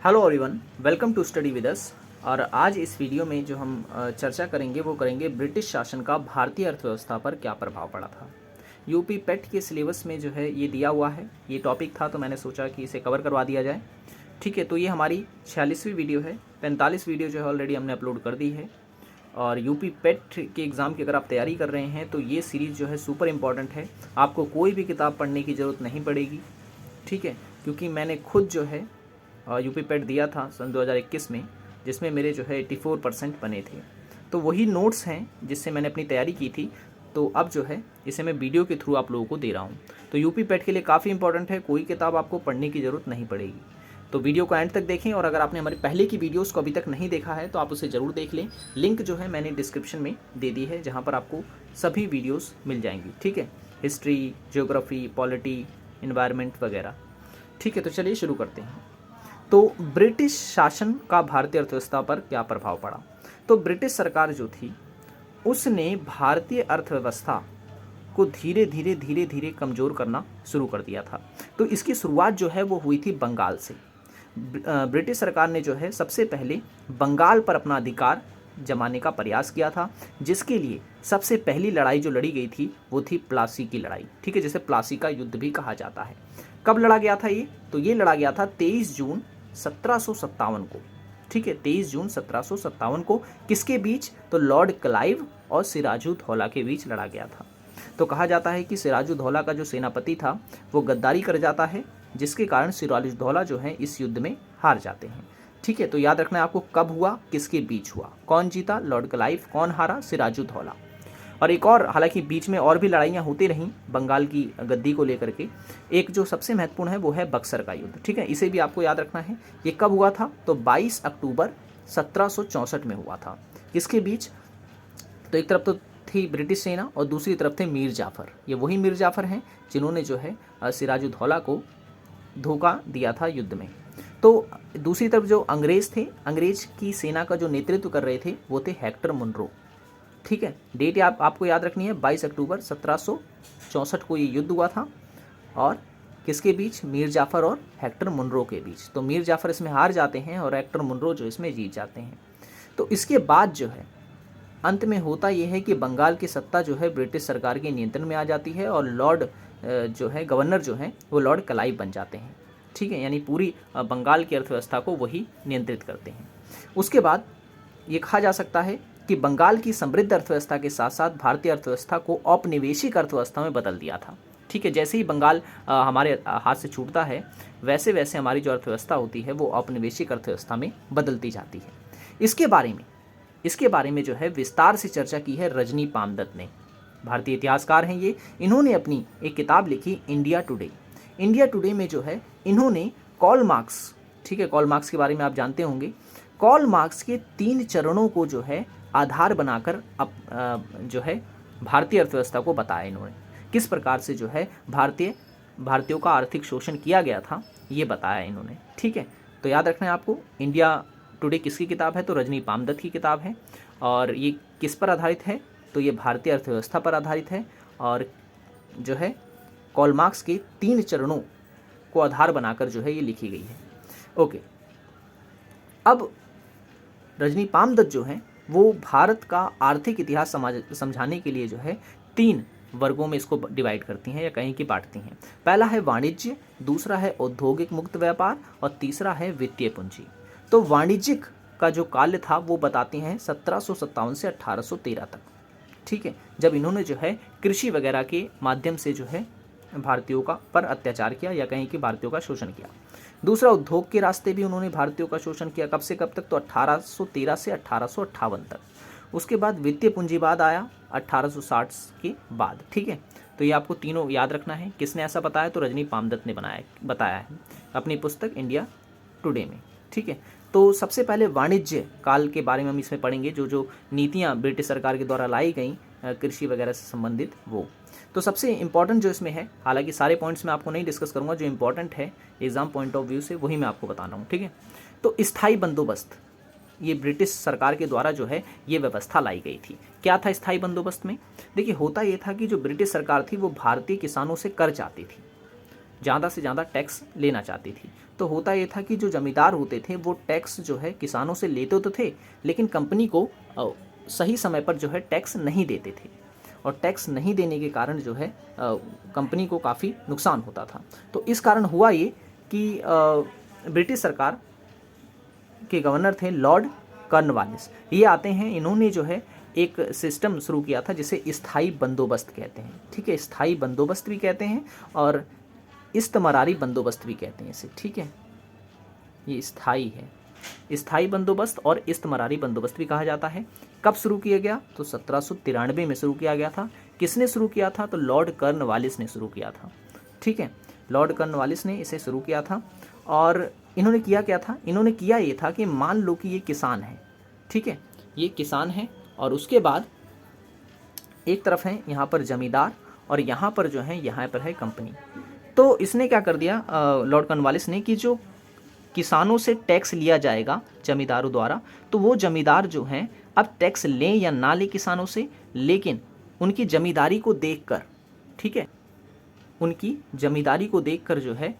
Hello everyone, welcome to study with us. और आज इस वीडियो में जो हम चर्चा करेंगे वो करेंगे ब्रिटिश शासन का भारतीय अर्थव्यवस्था पर क्या प्रभाव पड़ा था। यूपी पेट के सिलेबस में जो है ये दिया हुआ है, ये टॉपिक था तो मैंने सोचा कि इसे कवर करवा दिया जाए। ठीक है, तो ये हमारी 46वीं वीडियो है। 45 वीडियो जो है ऑलरेडी हमने अपलोड कर दी है। और यूपी पेट के एग्ज़ाम की अगर आप तैयारी कर रहे हैं तो ये सीरीज़ जो है सुपर इम्पॉर्टेंट है। आपको कोई भी किताब पढ़ने की ज़रूरत नहीं पड़ेगी। ठीक है, क्योंकि मैंने खुद जो है यूपी पेट दिया था सन 2021 में, जिसमें मेरे जो है 84% बने थे। तो वही नोट्स हैं जिससे मैंने अपनी तैयारी की थी। तो अब जो है इसे मैं वीडियो के थ्रू आप लोगों को दे रहा हूँ। तो यूपी पेट के लिए काफ़ी इंपॉर्टेंट है, कोई किताब आपको पढ़ने की ज़रूरत नहीं पड़ेगी। तो वीडियो को एंड तक देखें, और अगर आपने हमारी पहले की वीडियोस को अभी तक नहीं देखा है तो आप उसे ज़रूर देख लें। लिंक जो है मैंने डिस्क्रिप्शन में दे दी है, जहाँ पर आपको सभी वीडियोस मिल जाएंगी। ठीक है, हिस्ट्री, ज्योग्राफी, पॉलिटी, इन्वायरमेंट वगैरह। ठीक है, तो चलिए शुरू करते हैं। तो ब्रिटिश शासन का भारतीय अर्थव्यवस्था पर क्या प्रभाव पड़ा। तो ब्रिटिश सरकार जो थी उसने भारतीय अर्थव्यवस्था को धीरे धीरे कमज़ोर करना शुरू कर दिया था। तो इसकी शुरुआत जो है वो हुई थी बंगाल से। ब्रिटिश सरकार ने जो है सबसे पहले बंगाल पर अपना अधिकार जमाने का प्रयास किया था, जिसके लिए सबसे पहली लड़ाई जो लड़ी गई थी वो थी प्लासी की लड़ाई। ठीक है, जिसे प्लासी का युद्ध भी कहा जाता है। कब लड़ा गया था ये? तो ये लड़ा गया था 23 जून 1757 को। ठीक है, 23 जून 1757 को। किसके बीच? तो लॉर्ड क्लाइव और सिराजुद्दौला के बीच लड़ा गया था। तो कहा जाता है कि सिराजुद्दौला का जो सेनापति था वो गद्दारी कर जाता है, जिसके कारण सिराजुद्दौला जो है इस युद्ध में हार जाते हैं। ठीक है, तो याद रखना है आपको कब हुआ, किसके बीच हुआ, कौन जीता, लॉर्ड क्लाइव, कौन हारा, सिराजुद्दौला। और एक और, हालांकि बीच में और भी लड़ाइयाँ होती रहीं बंगाल की गद्दी को लेकर के। एक जो सबसे महत्वपूर्ण है वो है बक्सर का युद्ध। ठीक है, इसे भी आपको याद रखना है। ये कब हुआ था? तो 22 अक्टूबर 1764 में हुआ था। किसके बीच? तो एक तरफ तो थी ब्रिटिश सेना और दूसरी तरफ थे मीर जाफ़र। ये वही मीर जाफ़र हैं जिन्होंने जो है सिराजुद्दौला को धोखा दिया था युद्ध में। तो दूसरी तरफ जो अंग्रेज़ थे, अंग्रेज़ की सेना का जो नेतृत्व कर रहे थे वो थे हेक्टर मुनरो। ठीक है, डेट आपको याद रखनी है, 22 अक्टूबर 1764 को ये युद्ध हुआ था। और किसके बीच? मीर जाफ़र और हेक्टर मुनरो के बीच। तो मीर जाफ़र इसमें हार जाते हैं और हेक्टर मुनरो जो इसमें जीत जाते हैं। तो इसके बाद जो है अंत में होता यह है कि बंगाल की सत्ता जो है ब्रिटिश सरकार के नियंत्रण में आ जाती है और लॉर्ड जो है गवर्नर जो है वो लॉर्ड क्लाइव बन जाते हैं। ठीक है, यानी पूरी बंगाल की अर्थव्यवस्था को वही नियंत्रित करते हैं। उसके बाद ये कहा जा सकता है कि बंगाल की समृद्ध अर्थव्यवस्था के साथ साथ भारतीय अर्थव्यवस्था को औपनिवेशिक अर्थव्यवस्था में बदल दिया था। ठीक है, जैसे ही बंगाल हमारे हाथ से छूटता है वैसे वैसे हमारी जो अर्थव्यवस्था होती है वो औपनिवेशिक अर्थव्यवस्था में बदलती जाती है। इसके बारे में जो है विस्तार से चर्चा की है रजनी पामदत्त ने। भारतीय इतिहासकार हैं ये। इन्होंने अपनी एक किताब लिखी इंडिया टुडे। इंडिया टुडे में जो है इन्होंने कॉल मार्क्स, ठीक है, कॉल मार्क्स के बारे में आप जानते होंगे, कॉल मार्क्स के 3 चरणों को जो है आधार बनाकर जो है भारतीय अर्थव्यवस्था को बताया इन्होंने। किस प्रकार से जो है भारतीयों का आर्थिक शोषण किया गया था ये बताया इन्होंने। ठीक है, तो याद रखना है आपको, इंडिया टुडे किसकी किताब है? तो रजनी पामदत्त की किताब है। और ये किस पर आधारित है? तो ये भारतीय अर्थव्यवस्था पर आधारित है और जो है कॉल मार्क्स के 3 चरणों को आधार बनाकर जो है ये लिखी गई है। ओके, अब रजनी पामदत्त जो है वो भारत का आर्थिक इतिहास समझाने के लिए जो है 3 वर्गों में इसको डिवाइड करती हैं या कहीं की बांटती हैं। पहला है वाणिज्य, दूसरा है औद्योगिक मुक्त व्यापार और तीसरा है वित्तीय पूंजी। तो वाणिज्यिक का जो काल था वो बताते हैं 1757 से 1813 तक। ठीक है, जब इन्होंने जो है कृषि वगैरह के माध्यम से जो है भारतीयों का पर अत्याचार किया या कहीं कि भारतीयों का शोषण किया। दूसरा, उद्योग के रास्ते भी उन्होंने भारतीयों का शोषण किया। कब से कब तक? तो 1813 से 1858 तक। उसके बाद वित्तीय पूंजीवाद आया 1860 के बाद। ठीक है, तो ये आपको तीनों याद रखना है। किसने ऐसा बताया? तो रजनी पामदत्त ने बताया है अपनी पुस्तक इंडिया टुडे में। ठीक है, तो सबसे पहले वाणिज्य काल के बारे में हम इसमें पढ़ेंगे, जो नीतियाँ ब्रिटिश सरकार के द्वारा लाई गई कृषि वगैरह से संबंधित वो। तो सबसे इंपॉर्टेंट जो इसमें है, हालांकि सारे पॉइंट्स मैं आपको नहीं डिस्कस करूंगा, जो इंपॉर्टेंट है एग्जाम पॉइंट ऑफ व्यू से वही मैं आपको बता रहा हूँ। ठीक है, तो स्थायी बंदोबस्त, ये ब्रिटिश सरकार के द्वारा जो है ये व्यवस्था लाई गई थी। क्या था स्थायी बंदोबस्त में? देखिए, होता ये था कि जो ब्रिटिश सरकार थी वो भारतीय किसानों से कर चाहती थी, ज़्यादा से ज़्यादा टैक्स लेना चाहती थी। तो होता ये था कि जो ज़मींदार होते थे वो टैक्स जो है किसानों से लेते तो थे, लेकिन कंपनी को सही समय पर जो है टैक्स नहीं देते थे, और टैक्स नहीं देने के कारण जो है कंपनी को काफ़ी नुकसान होता था। तो इस कारण हुआ ये कि ब्रिटिश सरकार के गवर्नर थे लॉर्ड कॉर्नवालिस, ये आते हैं, इन्होंने जो है एक सिस्टम शुरू किया था जिसे स्थायी बंदोबस्त कहते हैं। ठीक है, स्थायी बंदोबस्त भी कहते हैं और इस्तमरारी बंदोबस्त भी कहते हैं इसे। ठीक है, ये स्थायी है, स्थायी बंदोबस्त और इस्तमरारी बंदोबस्त भी कहा जाता है। कब शुरू किया गया? तो 1793 में शुरू किया गया था। किसने शुरू किया था? तो लॉर्ड कॉर्नवालिस ने शुरू किया था। ठीक है, लॉर्ड कॉर्नवालिस ने इसे शुरू किया था। और इन्होंने किया क्या था? इन्होंने किया ये था कि मान लो कि ये किसान है, ठीक है, ये किसान है, और उसके बाद एक तरफ है यहाँ पर जमींदार, और यहाँ पर जो है यहाँ पर है कंपनी। तो इसने क्या कर दिया लॉर्ड कॉर्नवालिस ने कि जो किसानों से टैक्स लिया जाएगा जमींदारों द्वारा, तो वो जमींदार जो हैं अब टैक्स लें या ना लें किसानों से, लेकिन उनकी जमींदारी को देखकर, ठीक है, उनकी जमींदारी को देखकर जो है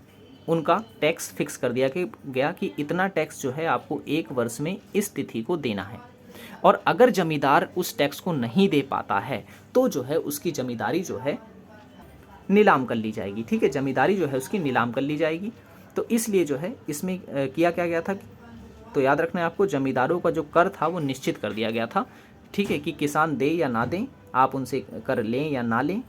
उनका टैक्स फिक्स कर दिया गया कि इतना टैक्स जो है आपको एक वर्ष में इस तिथि को देना है। और अगर जमींदार उस टैक्स को नहीं दे पाता है तो जो है उसकी जमींदारी जो है नीलाम कर ली जाएगी। ठीक है, जमींदारी जो है उसकी नीलाम कर ली जाएगी। तो इसलिए जो है इसमें किया क्या गया था, तो याद रखना है आपको, जमींदारों का जो कर था वो निश्चित कर दिया गया था। ठीक है, कि किसान दे या ना दें, आप उनसे कर लें या ना लें,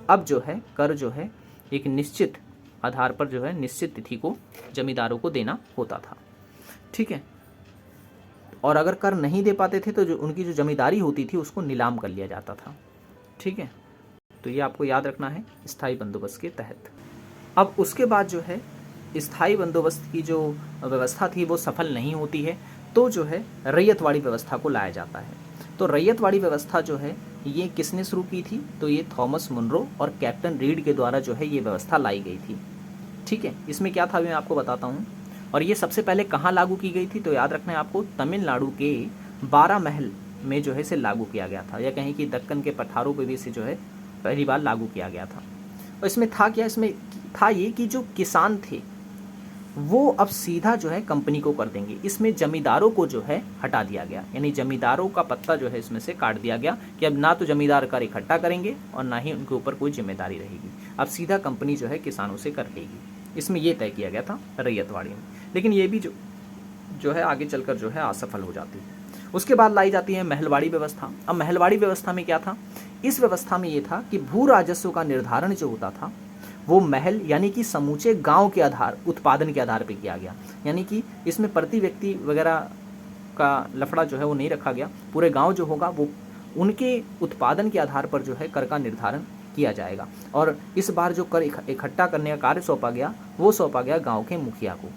अब जो है कर जो है एक निश्चित आधार पर जो है निश्चित तिथि को जमींदारों को देना होता था। ठीक है, और अगर कर नहीं दे पाते थे तो जो उनकी जो जमींदारी होती थी उसको नीलाम कर लिया जाता था। ठीक है, तो ये आपको याद रखना है स्थायी बंदोबस्त के तहत। अब उसके बाद जो है स्थायी बंदोबस्त की जो व्यवस्था थी वो सफल नहीं होती है, तो जो है रैयतवाड़ी व्यवस्था को लाया जाता है। तो रैयतवाड़ी व्यवस्था जो है ये किसने शुरू की थी? तो ये थॉमस मुनरो और कैप्टन रीड के द्वारा जो है ये व्यवस्था लाई गई थी। ठीक है, इसमें क्या था मैं आपको बताता हूँ। और ये सबसे पहले कहाँ लागू की गई थी? तो याद रखना है आपको, तमिलनाडु के 12 महल में जो है इसे लागू किया गया था, या कहीं कि दक्कन के पठारों पर भी इसे जो है पहली बार लागू किया गया था। और इसमें था क्या? इसमें था ये कि जो किसान थे वो अब सीधा जो है कंपनी को कर देंगे। इसमें जमींदारों को जो है हटा दिया गया, यानी जमींदारों का पत्ता जो है इसमें से काट दिया गया कि अब ना तो जमींदार कर इकट्ठा करेंगे और ना ही उनके ऊपर कोई जिम्मेदारी रहेगी, अब सीधा कंपनी जो है किसानों से कर लेगी। इसमें ये तय किया गया था रैयतवाड़ी में, लेकिन ये भी जो है आगे चलकर जो है असफल हो जाती है। उसके बाद लाई जाती है महलवाड़ी व्यवस्था। अब महलवाड़ी व्यवस्था में क्या था? इस व्यवस्था में ये था कि भू राजस्व का निर्धारण जो होता था वो महल यानी कि समूचे गांव के आधार उत्पादन के आधार पर किया गया, यानी कि इसमें प्रति व्यक्ति वगैरह का लफड़ा जो है वो नहीं रखा गया। पूरे गांव जो होगा वो उनके उत्पादन के आधार पर जो है कर का निर्धारण किया जाएगा। और इस बार जो कर इकट्ठा करने का कार्य सौंपा गया वो सौंपा गया गाँव के मुखिया को।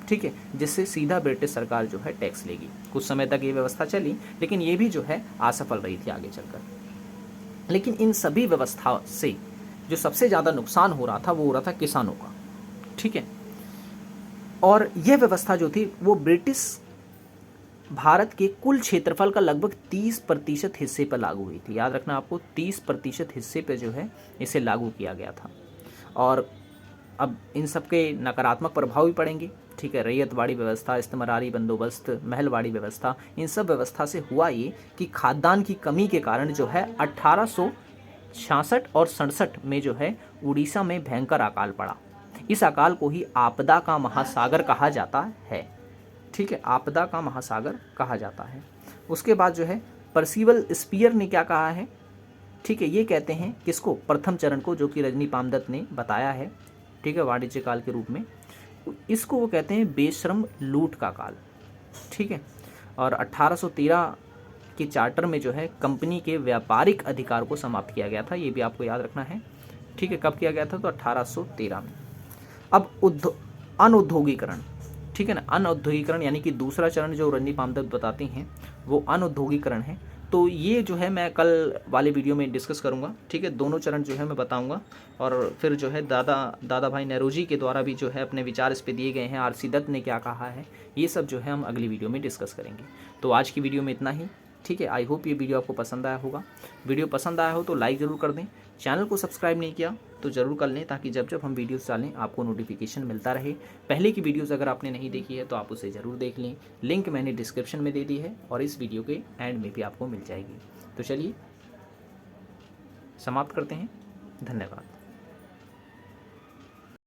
ठीक है, जिससे सीधा ब्रिटिश सरकार जो है टैक्स लेगी। कुछ समय तक ये व्यवस्था चली, लेकिन ये भी जो है असफल रही थी आगे चलकर। लेकिन इन सभी व्यवस्था से जो सबसे ज़्यादा नुकसान हो रहा था वो हो रहा था किसानों का। ठीक है, और यह व्यवस्था जो थी वो ब्रिटिश भारत के कुल क्षेत्रफल का लगभग 30% हिस्से पर लागू हुई थी। याद रखना आपको, 30% हिस्से पे जो है इसे लागू किया गया था। और अब इन सब के नकारात्मक प्रभाव भी पड़ेंगे। ठीक है, रैयतवाड़ी व्यवस्था, इस्तमरारी बंदोबस्त, महलवाड़ी व्यवस्था, इन सब व्यवस्था से हुआ ये कि खाद्यान्न की कमी के कारण जो है 1866 और 67 में जो है उड़ीसा में भयंकर अकाल पड़ा। इस अकाल को ही आपदा का महासागर कहा जाता है। ठीक है, आपदा का महासागर कहा जाता है। उसके बाद जो है पर्सिवल स्पीयर ने क्या कहा है? ठीक है, ये कहते हैं किसको? प्रथम चरण को, जो कि रजनी पामदत्त ने बताया है। ठीक है, वाणिज्य काल के रूप में इसको वो कहते हैं बेशर्म लूट का काल। ठीक है, और 1813 के चार्टर में जो है कंपनी के व्यापारिक अधिकार को समाप्त किया गया था। ये भी आपको याद रखना है। ठीक है, कब किया गया था? तो 1813 में। अब अनौद्योगीकरण। ठीक है ना, अनौद्योगीकरण यानी कि दूसरा चरण जो रजनी पामदत्त बताते हैं वो अनौद्योगीकरण है। तो ये जो है मैं कल वाले वीडियो में डिस्कस करूंगा। ठीक है, दोनों चरण जो है मैं बताऊंगा। और फिर जो है दादा भाई नेहरूजी के द्वारा भी जो है अपने विचार इस पे दिए गए हैं, आर.सी. दत्त ने क्या कहा है, ये सब जो है हम अगली वीडियो में डिस्कस करेंगे। तो आज की वीडियो में इतना ही। ठीक है, आई होप ये वीडियो आपको पसंद आया होगा। वीडियो पसंद आया हो तो लाइक ज़रूर कर दें। चैनल को सब्सक्राइब नहीं किया तो ज़रूर कर लें, ताकि जब जब हम वीडियोस डालें आपको नोटिफिकेशन मिलता रहे। पहले की वीडियोस अगर आपने नहीं देखी है तो आप उसे ज़रूर देख लें, लिंक मैंने डिस्क्रिप्शन में दे दी है और इस वीडियो के एंड में भी आपको मिल जाएगी। तो चलिए समाप्त करते हैं, धन्यवाद।